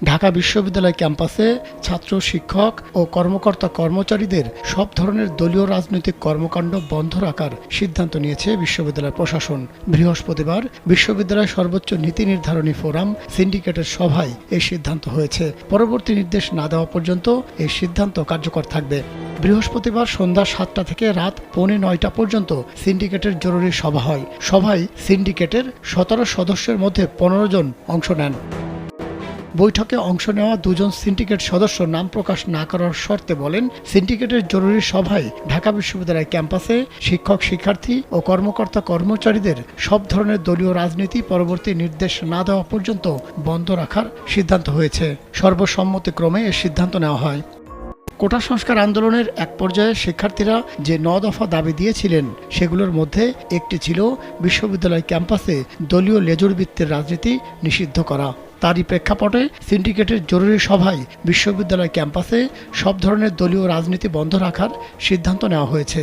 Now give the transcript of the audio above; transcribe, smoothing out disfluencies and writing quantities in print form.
ঢাকা বিশ্ববিদ্যালয় ক্যাম্পাসে ছাত্র, শিক্ষক ও কর্মকর্তা কর্মচারীদের সব ধরনের দলীয় রাজনৈতিক কর্মকাণ্ড বন্ধ রাখার সিদ্ধান্ত নিয়েছে বিশ্ববিদ্যালয় প্রশাসন। বৃহস্পতিবার বিশ্ববিদ্যালয় সর্বোচ্চ নীতি নির্ধারণী ফোরাম সিন্ডিকেটের সভায় এই সিদ্ধান্ত হয়েছে। পরবর্তী নির্দেশ না দেওয়া পর্যন্ত এই সিদ্ধান্ত কার্যকর থাকবে। বৃহস্পতিবার সন্ধ্যা ৭টা থেকে রাত 8:45 পর্যন্ত সিন্ডিকেটের জরুরি সভা হয়। সভায় সিন্ডিকেটের 17 সদস্যের মধ্যে 15 জন অংশ নেন। বৈঠকে অংশ নেওয়া দুজন সিন্ডিকেট সদস্য নাম প্রকাশ না করার শর্তে বলেন, সিন্ডিকেটের জরুরি সভায় ঢাকা বিশ্ববিদ্যালয় ক্যাম্পাসে শিক্ষক, শিক্ষার্থী ও কর্মকর্তা কর্মচারীদের সব ধরনের দলীয় রাজনীতি পরবর্তী নির্দেশ না দেওয়া পর্যন্ত বন্ধ রাখার সিদ্ধান্ত হয়েছে। সর্বসম্মতিক্রমে এ সিদ্ধান্ত নেওয়া হয়। কোটা সংস্কার আন্দোলনের এক পর্যায়ে শিক্ষার্থীরা যে 9 দফা দাবি দিয়েছিলেন সেগুলোর মধ্যে একটি ছিল বিশ্ববিদ্যালয় ক্যাম্পাসে দলীয় লেজুড়বৃত্তের রাজনীতি নিষিদ্ধ করা। তারই প্রেক্ষাপটে সিন্ডিকেটের জরুরি সভায় বিশ্ববিদ্যালয় ক্যাম্পাসে সব ধরনের দলীয় রাজনীতি বন্ধ রাখার সিদ্ধান্ত নেওয়া হয়েছে।